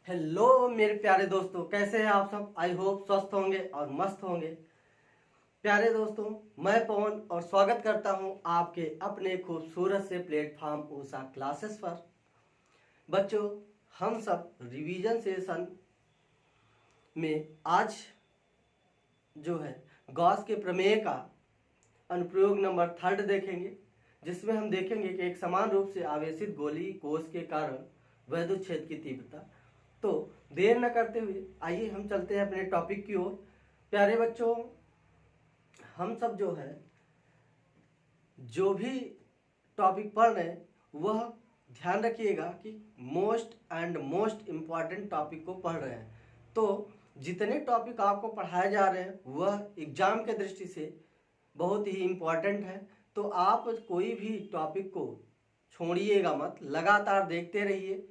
Hello मेरे प्यारे दोस्तों, कैसे हैं आप सब। आई होप स्वस्थ होंगे और मस्त होंगे। प्यारे दोस्तों, मैं पवन और स्वागत करता हूं आपके अपने खूबसूरत से प्लेटफॉर्म ऊषा क्लासेस पर। बच्चों, हम सब रिवीजन सेशन में आज जो है गॉस के प्रमेय का अनुप्रयोग नंबर 3 देखेंगे, जिसमें हम देखेंगे कि एक समान रूप से आवेशित गोलीय कोश के कारण वैद्युत क्षेत्र की तीव्रता। तो देर न करते हुए आइए हम चलते हैं अपने टॉपिक की ओर। प्यारे बच्चों, हम सब जो भी टॉपिक पढ़ रहे हैं वह ध्यान रखिएगा कि मोस्ट इम्पॉर्टेंट टॉपिक को पढ़ रहे हैं। तो जितने टॉपिक आपको पढ़ाए जा रहे हैं वह एग्जाम के दृष्टि से बहुत ही इम्पॉर्टेंट है। तो आप कोई भी टॉपिक को छोड़िएगा मत, लगातार देखते रहिए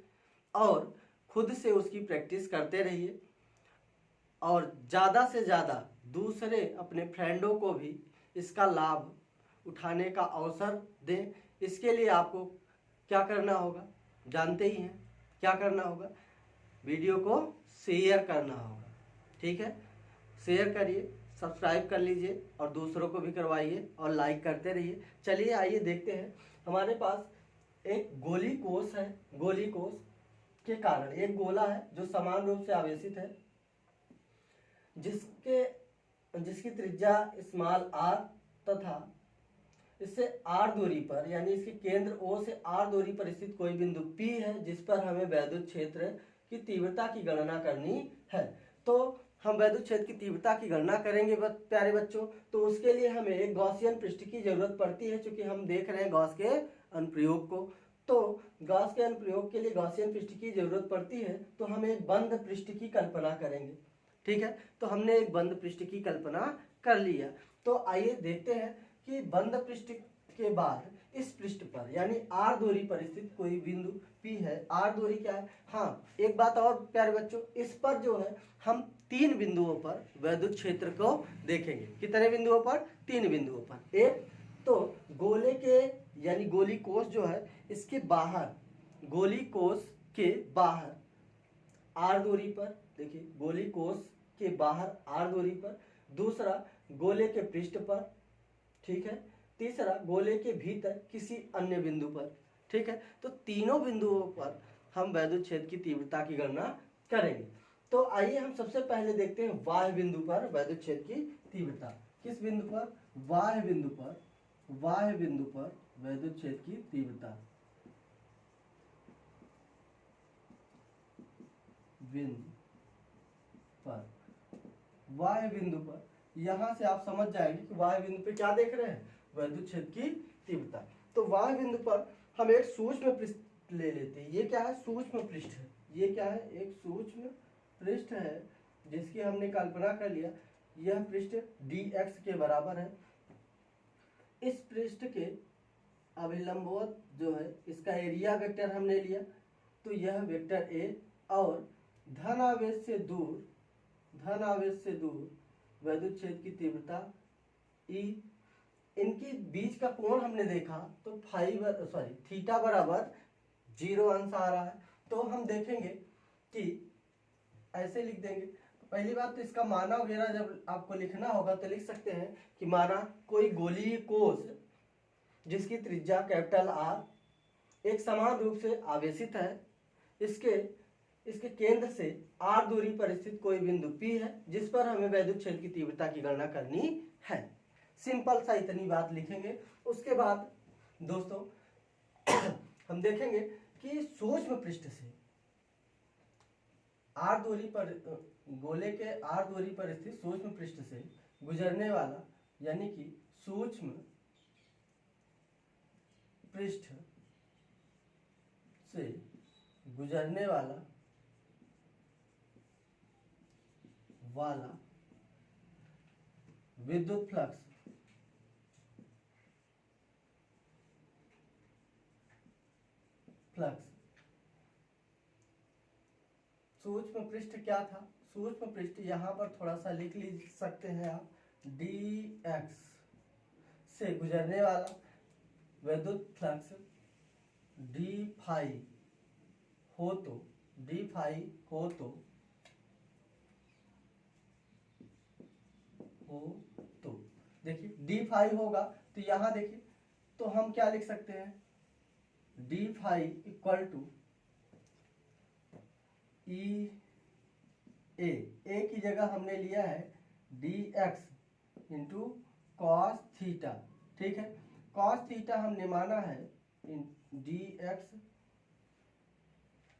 और खुद से उसकी प्रैक्टिस करते रहिए और ज़्यादा से ज़्यादा दूसरे अपने फ्रेंडों को भी इसका लाभ उठाने का अवसर दें। इसके लिए आपको क्या करना होगा, जानते ही हैं क्या करना होगा। वीडियो को शेयर करना होगा, ठीक है। शेयर करिए, सब्सक्राइब कर लीजिए और दूसरों को भी करवाइए और लाइक करते रहिए। चलिए आइए देखते हैं। हमारे पास एक गोली कोश है। गोली कोश के कारण एक गोला है जो समान रूप से आवेशित है, जिसकी त्रिज्या स्मॉल आर तथा इससे आर दूरी पर, यानी इसके केंद्र ओ से आर दूरी पर स्थित कोई बिंदु P है, जिस पर हमें वैद्युत क्षेत्र की तीव्रता की गणना करनी है। तो हम वैद्युत क्षेत्र की तीव्रता की गणना करेंगे प्यारे बच्चों। तो उसके लिए हमें एक गॉसियन पृष्ठ की जरूरत पड़ती है, क्योंकि हम देख रहे हैं गॉस के अनुप्रयोग को। तो गॉस के अनुप्रयोग के लिए गॉसियन पृष्ठ की जरूरत पड़ती है, तो हम एक बंद पृष्ठ की कल्पना करेंगे, ठीक है। तो हमने एक बंद पृष्ठ की कल्पना कर लिया। तो आइए देखते हैं कि बंद पृष्ठ के बाद इस पृष्ठ पर यानी आर दूरी पर स्थित कोई बिंदु P है। आर दूरी क्या है? हाँ, एक बात और प्यारे बच्चों, इस पर जो है हम 3 बिंदुओं पर वैद्युत क्षेत्र को देखेंगे। कितने बिंदुओं पर? 3 बिंदुओं पर। एक तो गोले के यानी गोली कोश जो है इसके बाहर, गोली कोश के बाहर आर दूरी पर, देखिए गोली कोश के बाहर आर दूरी पर। दूसरा गोले के पृष्ठ पर, ठीक है। तीसरा गोले के भीतर किसी अन्य बिंदु पर, ठीक है। तो तीनों बिंदुओं पर हम वैद्युत क्षेत्र की तीव्रता की गणना करेंगे। तो आइए हम सबसे पहले देखते हैं बाह्य बिंदु पर वैद्युत क्षेत्र की तीव्रता। किस बिंदु पर? बाह्य बिंदु पर। बाह्य बिंदु पर वैद्युत क्षेत्र की तीव्रता, बिंदु पर, बाह्य बिंदु पर। यहां से आप समझ जाएंगे कि बाह्य बिंदु पे क्या देख रहे हैं, वैद्युत क्षेत्र की तीव्रता। तो बाह्य बिंदु पर हम एक सूक्ष्म पृष्ठ ले लेते हैं। ये क्या है? सूक्ष्म पृष्ठ है। ये क्या है? एक सूक्ष्म पृष्ठ है, जिसकी हमने कल्पना कर लिया। यह पृष्ठ dx के बराबर है। इस पृष्ठ के अभिलंबवत जो है इसका एरिया वेक्टर हमने लिया, तो यह वेक्टर A और धन आवेश से दूर वैद्युत क्षेत्र की तीव्रता E। इनके बीच का कोण हमने देखा तो थीटा बराबर 0 अंश आ रहा है। तो हम देखेंगे कि ऐसे लिख देंगे। पहली बात तो इसका माना वगैरह जब आपको लिखना होगा तो लिख सकते हैं कि माना कोई गोलीय कोश जिसकी त्रिज्या कैपिटल R एक समान रूप से आवेशित है। इसके केंद्र से आर दूरी पर स्थित कोई बिंदु P है, जिस पर हमें वैद्युत क्षेत्र की तीव्रता की गणना करनी है। सिंपल सा इतनी बात लिखेंगे। उसके बाद दोस्तों हम देखेंगे कि सूक्ष्म पृष्ठ से आर दूरी पर, गोले के आर दूरी पर स्थित सूक्ष्म पृष्ठ से गुजरने वाला, यानी कि सूक्ष्म पृष्ठ से गुजरने वाला विद्युत फ्लक्स सूक्ष्म पृष्ठ क्या था? सूक्ष्म पृष्ठ यहां पर थोड़ा सा लिख सकते हैं आप, dx से गुजरने वाला विद्युत फ्लक्स d फाई हो तो डी फाई हो तो देखिए डी फाई होगा तो यहां देखिए तो हम क्या लिख सकते हैं, डी फाई इक्वल टू ई ए की जगह हमने लिया है D x into cos theta, ठीक है। कॉस थीटा हमने माना है D x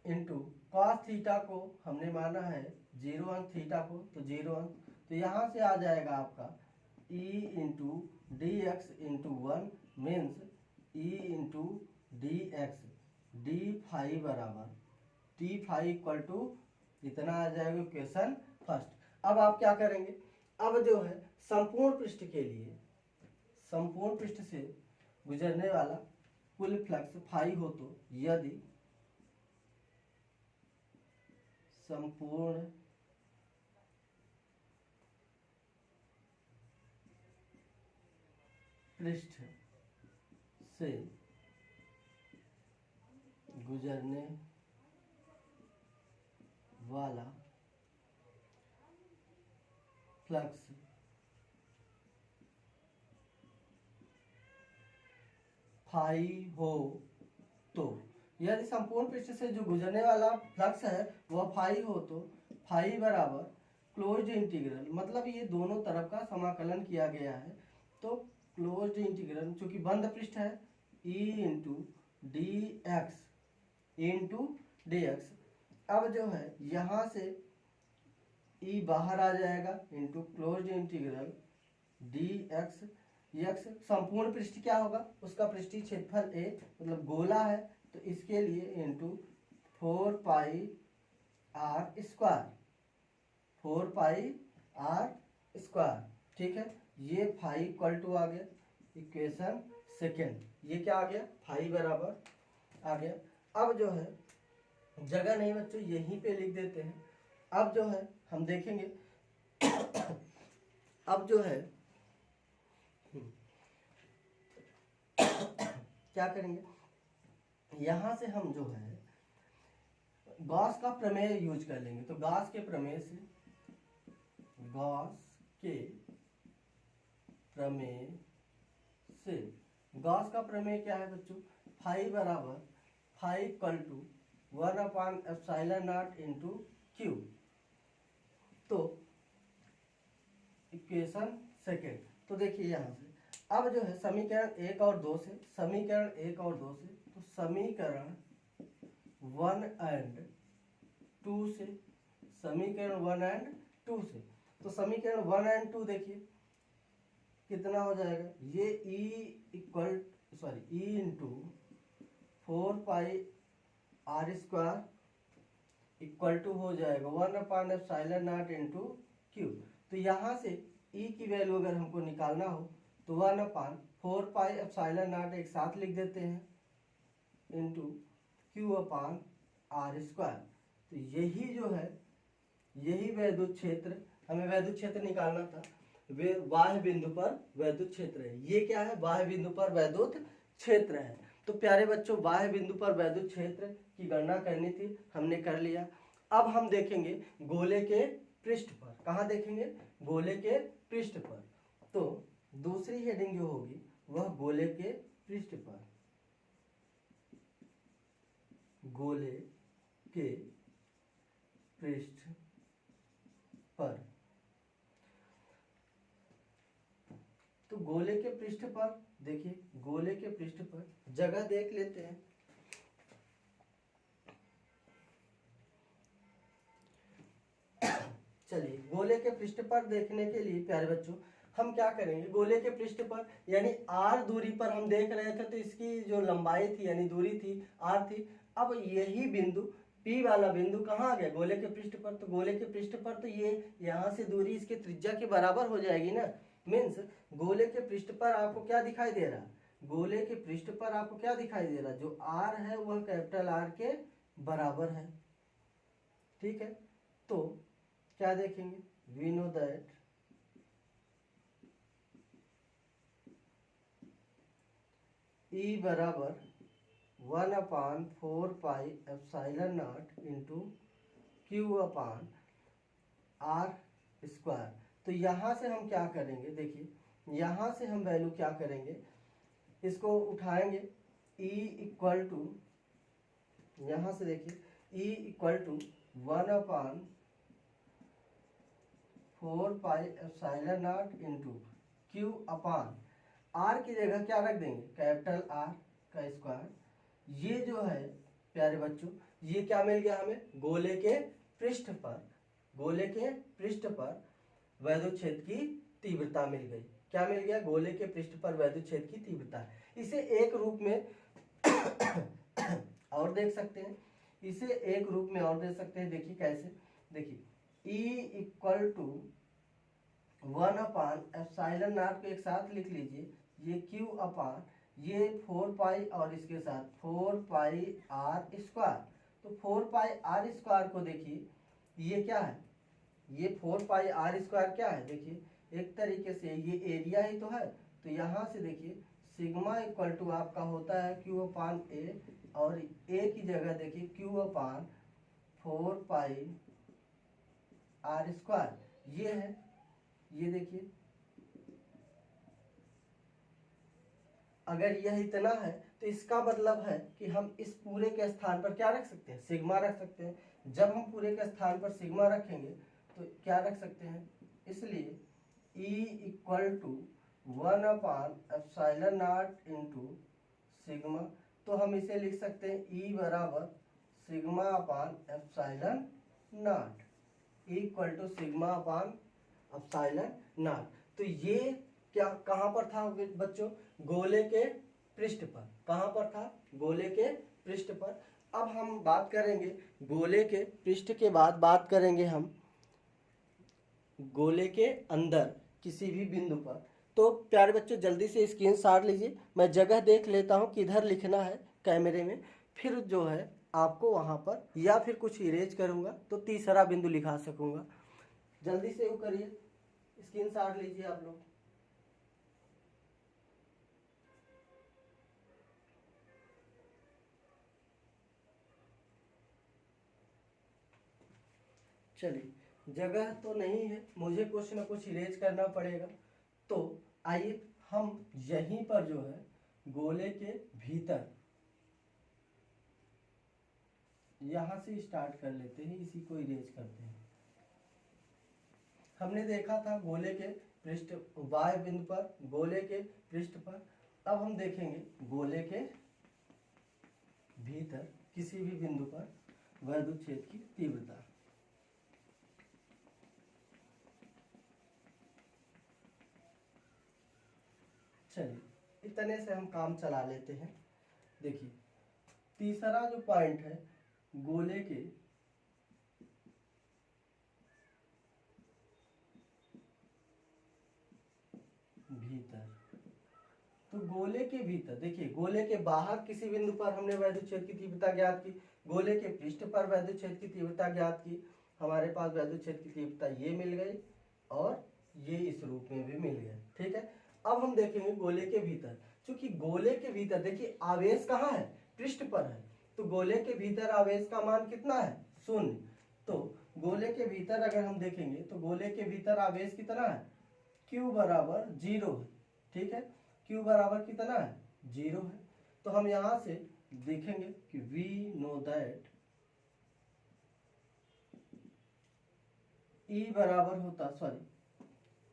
into cos theta को हमने माना है 0 अंक, थीटा को तो 0 अंक, तो यहाँ से आ जाएगा आपका e into d x into 1 means e into d x d phi बराबर टी फाई इक्वल टू इतना आ जाएगा क्वेश्चन फर्स्ट। अब आप क्या करेंगे, अब जो है संपूर्ण पृष्ठ के लिए संपूर्ण पृष्ठ से गुजरने वाला कुल फ्लक्स फाई हो तो यदि संपूर्ण पृष्ठ से गुजरने वाला फ्लक्स फाई हो तो, यदि संपूर्ण पृष्ठ से जो गुजरने वाला फ्लक्स है वह फाई हो तो फाई बराबर क्लोज्ड इंटीग्रल, मतलब ये दोनों तरफ का समाकलन किया गया है तो क्लोज्ड इंटीग्रल चूंकि बंद पृष्ठ है E into d x into d x. अब जो है यहाँ से ई बाहर आ जाएगा into closed integral D x x, संपूर्ण पृष्ठ क्या होगा उसका पृष्ठीय क्षेत्रफल ए मतलब गोला है तो इसके लिए into 4 pi r square 4 pi r square, ठीक है। ये फाई इक्वल टू आ गया इक्वेशन सेकेंड, ये क्या आ गया फाई बराबर आ गया। अब जो है जगह नहीं बच्चों यहीं पे लिख देते हैं। अब जो है हम देखेंगे अब जो है क्या करेंगे, यहां से हम जो है गॉस का प्रमेय यूज कर लेंगे। तो गॉस के प्रमेय से गॉस का प्रमेय क्या है बच्चों, फाई बराबर phi equal to 1/ε0 into Q. तो इक्वेशन सेकेंड, तो देखिए यहाँ से अब जो है समीकरण 1 और 2 से तो समीकरण 1 एंड 2 से तो समीकरण 1 एंड 2 देखिए कितना हो जाएगा, ये e into 4 pi r square equal to हो जाएगा 1/ε0 इंटू क्यू। तो यहाँ से ई की वैल्यू अगर हमको निकालना हो तो 1/4 पाई ε0 एक साथ लिख देते हैं into q upon r square. तो यही जो है यही वैद्युत क्षेत्र, हमें वैद्युत क्षेत्र निकालना था, वे बाह्य बिंदु पर वैद्युत क्षेत्र है। ये क्या है, बाह्य बिंदु पर वैद्युत क्षेत्र है। तो प्यारे बच्चों बाह्य बिंदु पर वैद्युत क्षेत्र की गणना करनी थी, हमने कर लिया। अब हम देखेंगे गोले के पृष्ठ पर, कहाँ देखेंगे, गोले के पृष्ठ पर। तो दूसरी हेडिंग जो होगी वह गोले के पृष्ठ पर, गोले के पृष्ठ पर। तो गोले के पृष्ठ पर देखिए, गोले के पृष्ठ पर जगह देख लेते हैं। चलिए गोले के पृष्ठ पर देखने के लिए प्यारे बच्चों हम क्या करेंगे, गोले के पृष्ठ पर यानी आर दूरी पर हम देख रहे थे तो इसकी जो लंबाई थी यानी दूरी थी आर थी। अब यही बिंदु पी वाला बिंदु कहाँ आ गया, गोले के पृष्ठ पर। तो गोले के पृष्ठ पर तो ये यहाँ से दूरी इसके त्रिज्या के बराबर हो जाएगी ना। मीन्स गोले के पृष्ठ पर आपको क्या दिखाई दे रहा, गोले के पृष्ठ पर आपको क्या दिखाई दे रहा, जो आर है वह कैपिटल आर के बराबर है, ठीक है। तो क्या देखेंगे, वी नो दैट ई बराबर 1/4πε0 इंटू Q/r²। तो यहाँ से हम क्या करेंगे, देखिए यहाँ से हम वैल्यू क्या करेंगे, इसको उठाएंगे E इक्वल टू, यहाँ से देखिए E equal to 1/4πε0 into Q/r की जगह क्या रख देंगे, कैपिटल R का स्क्वायर। ये जो है प्यारे बच्चों, ये क्या मिल गया हमें, गोले के पृष्ठ पर वैद्युत क्षेत्र की तीव्रता मिल गई। क्या मिल गया, गोले के पृष्ठ पर वैद्युत क्षेत्र की तीव्रता। इसे एक रूप में और देख सकते हैं, देखिए कैसे, देखिए E इक्वल टू 1/ε0 को एक साथ लिख लीजिए, ये Q/, ये 4π और इसके साथ 4πr²। तो 4πr² को देखिए, ये क्या है, ये 4πr² क्या है, देखिए एक तरीके से ये एरिया ही तो है। तो यहाँ से देखिए सिग्मा इक्वल टू आपका होता है Q/A, और A की जगह देखिए Q/4πr²। ये है, ये देखिए अगर यह इतना है तो इसका मतलब है कि हम इस पूरे के स्थान पर क्या रख सकते हैं, सिग्मा रख सकते हैं। जब हम पूरे के स्थान पर सिग्मा रखेंगे तो क्या रख सकते हैं, इसलिए E equal to 1/ε0 into sigma. तो हम इसे लिख सकते हैं E बराबर σ/ε0, इक्वल टू σ/ε0। तो ये क्या कहाँ पर था बच्चों, गोले के पृष्ठ पर। कहाँ पर था, गोले के पृष्ठ पर। अब हम बात करेंगे गोले के पृष्ठ के बाद बात करेंगे हम गोले के अंदर किसी भी बिंदु पर। तो प्यारे बच्चों जल्दी से स्क्रीनशॉट लीजिए, मैं जगह देख लेता हूँ किधर लिखना है कैमरे में, फिर जो है आपको वहाँ पर या फिर कुछ इरेज करूँगा तो तीसरा बिंदु लिखा सकूँगा। जल्दी से वो करिए, स्क्रीनशॉट लीजिए आप लोग। चलिए, जगह तो नहीं है, मुझे कुछ ना कुछ इरेज करना पड़ेगा। तो आइए हम यहीं पर जो है गोले के भीतर यहाँ से स्टार्ट कर लेते हैं, इसी को इरेज करते हैं। हमने देखा था गोले के पृष्ठ वाय बिंदु पर, गोले के पृष्ठ पर। अब हम देखेंगे गोले के भीतर किसी भी बिंदु पर वैद्युत क्षेत्र की तीव्रता। चलिए इतने से हम काम चला लेते हैं। देखिए तीसरा जो पॉइंट है गोले के भीतर, तो गोले के भीतर देखिए, गोले के बाहर किसी बिंदु पर हमने वैद्युत क्षेत्र की तीव्रता ज्ञात की, गोले के पृष्ठ पर वैद्युत क्षेत्र की तीव्रता ज्ञात की, हमारे पास वैद्युत क्षेत्र की तीव्रता ये मिल गई और ये इस रूप में भी मिल गया। ठीक है, अब हम देखेंगे गोले के भीतर। क्योंकि गोले के भीतर देखिए आवेश कहाँ है, पृष्ठ पर है, तो गोले के भीतर आवेश का मान कितना है, 0। तो गोले के भीतर अगर हम देखेंगे तो गोले के भीतर आवेश कितना है, Q बराबर 0 है। ठीक है, Q बराबर कितना है, 0 है। तो हम यहाँ से देखेंगे कि वी नो दैट E बराबर होता,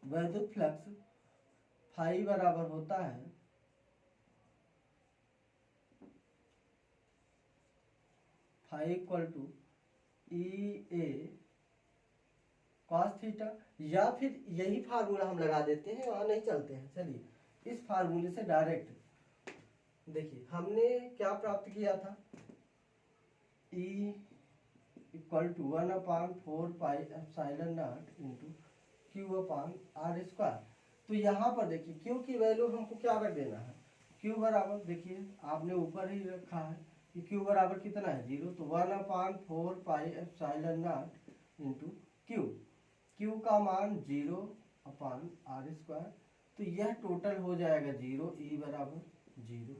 वैद्युत फ्लक्स फाई बराबर होता है phi equal to EA cos theta, या फिर यही फार्मूला हम लगा देते हैं, वहां नहीं चलते हैं। चलिए इस फार्मूले से डायरेक्ट देखिए हमने क्या प्राप्त किया था, E equal to 1/4πε0 into Q/r²। तो यहाँ पर देखिए Q की वैल्यू हमको क्या रख देना है, Q बराबर देखिए आपने ऊपर ही रखा है कि Q बराबर कितना है, 0। तो 1/4πε0 इंटू Q का मान 0/r²। तो यह टोटल हो जाएगा 0, E बराबर 0।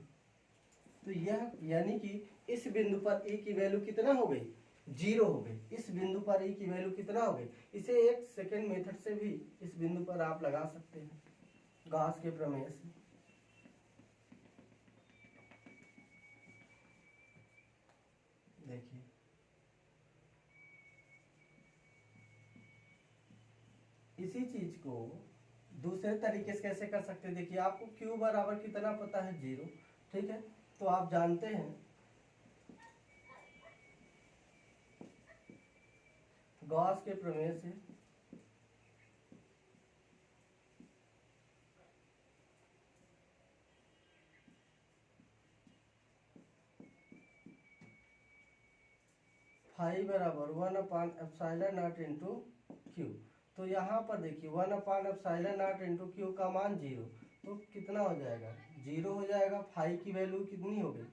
तो यह यानी कि इस बिंदु पर ए की वैल्यू कितना हो गई, 0 हो गई। इस बिंदु पर ए की वैल्यू कितना हो गई। इसे एक सेकेंड मेथड से भी इस बिंदु पर आप लगा सकते हैं गॉस के प्रमेय से। देखिए इसी चीज को दूसरे तरीके से कैसे कर सकते हैं। देखिए आपको Q बराबर कितना पता है, 0, ठीक है। तो आप जानते हैं गॉस के प्रमेय से फाई बराबर 1/ε0 इंटू क्यू। तो यहाँ पर देखिए 1/ε0 इंटू क्यू का मान 0, तो कितना हो जाएगा, 0 हो जाएगा। फाई की वैल्यू कितनी हो गई,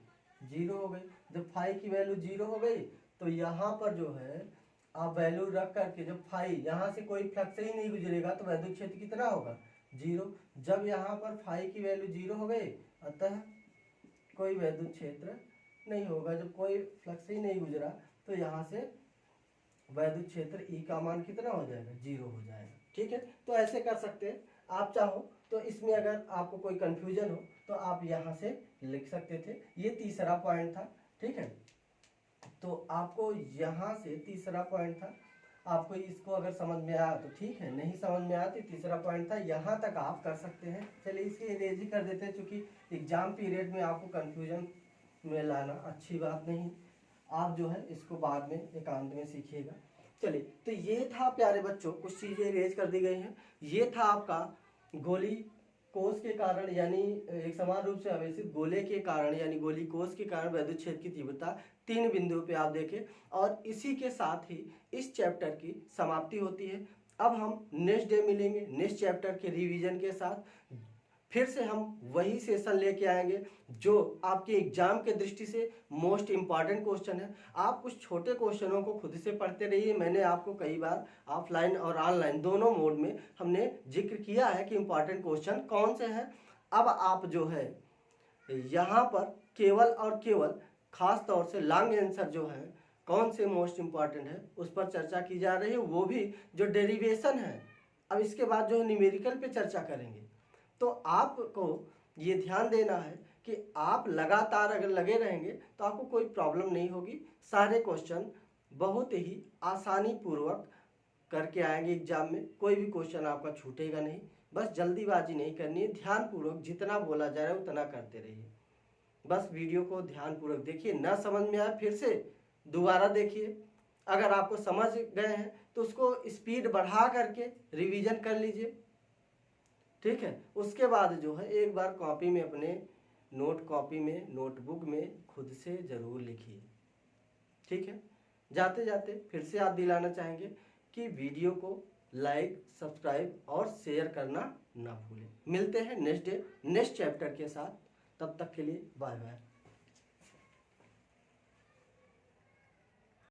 0 हो गई। जब फाई की वैल्यू 0 हो गई तो यहाँ पर जो है आप वैल्यू रख करके, जब फाई यहाँ से कोई फ्लक्स ही नहीं गुजरेगा तो वैद्युत क्षेत्र कितना होगा, 0। जब यहाँ पर फाई की वैल्यू 0 हो गई अतः कोई वैद्युत क्षेत्र नहीं होगा। जब कोई फ्लक्स ही नहीं गुजरा तो यहाँ से वैद्युत क्षेत्र E का मान कितना हो जाएगा, 0 हो जाएगा। ठीक है, तो ऐसे कर सकते हैं। आप चाहो तो इसमें अगर आपको कोई कंफ्यूजन हो तो आप यहाँ से लिख सकते थे। ये तीसरा पॉइंट था, ठीक है। तो आपको यहाँ से तीसरा पॉइंट था, आपको इसको अगर समझ में आया तो ठीक है, नहीं समझ में आया तो तीसरा पॉइंट था, यहाँ तक आप कर सकते हैं। चलिए इसकी इरेज ही कर देते हैं, क्योंकि एग्जाम पीरियड में आपको कंफ्यूजन में लाना अच्छी बात नहीं। आप जो है इसको बाद में एकांत में सीखिएगा। चलिए, तो ये था प्यारे बच्चों, कुछ चीज़ें इरेज कर दी गई हैं। ये था आपका गोली कोष के कारण, यानी एक समान रूप से आवेशित गोले के कारण यानी गोली कोष के कारण वैद्युत क्षेत्र की तीव्रता 3 बिंदुओं पे आप देखें। और इसी के साथ ही इस चैप्टर की समाप्ति होती है। अब हम नेक्स्ट डे मिलेंगे नेक्स्ट चैप्टर के रिवीजन के साथ। फिर से हम वही सेशन लेके आएंगे जो आपके एग्जाम के दृष्टि से मोस्ट इम्पॉर्टेंट क्वेश्चन है। आप कुछ छोटे क्वेश्चनों को खुद से पढ़ते रहिए। मैंने आपको कई बार ऑफलाइन और ऑनलाइन दोनों मोड में हमने जिक्र किया है कि इम्पॉर्टेंट क्वेश्चन कौन से हैं। अब आप जो है यहाँ पर केवल और केवल खास तौर से लॉन्ग आंसर जो है कौन से मोस्ट इम्पॉर्टेंट है उस पर चर्चा की जा रही है, वो भी जो डेरिवेशन है। अब इसके बाद जो है न्यूमेरिकल पे चर्चा करेंगे। तो आपको ये ध्यान देना है कि आप लगातार अगर लगे रहेंगे तो आपको कोई प्रॉब्लम नहीं होगी। सारे क्वेश्चन बहुत ही आसानी पूर्वक करके आएंगे एग्जाम में, कोई भी क्वेश्चन आपका छूटेगा नहीं। बस जल्दीबाजी नहीं करनी है, ध्यानपूर्वक जितना बोला जा रहा है उतना करते रहिए। बस वीडियो को ध्यानपूर्वक देखिए, ना समझ में आए फिर से दोबारा देखिए। अगर आपको समझ गए हैं तो उसको स्पीड बढ़ा करके रिवीजन कर लीजिए, ठीक है। उसके बाद जो है एक बार कॉपी में, अपने कॉपी में, नोटबुक में खुद से ज़रूर लिखिए, ठीक है। जाते जाते फिर से आप दिलाना चाहेंगे कि वीडियो को लाइक, सब्सक्राइब और शेयर करना ना भूलें। मिलते हैं नेक्स्ट डे नेक्स्ट चैप्टर के साथ, तब तक के लिए बाय बाय।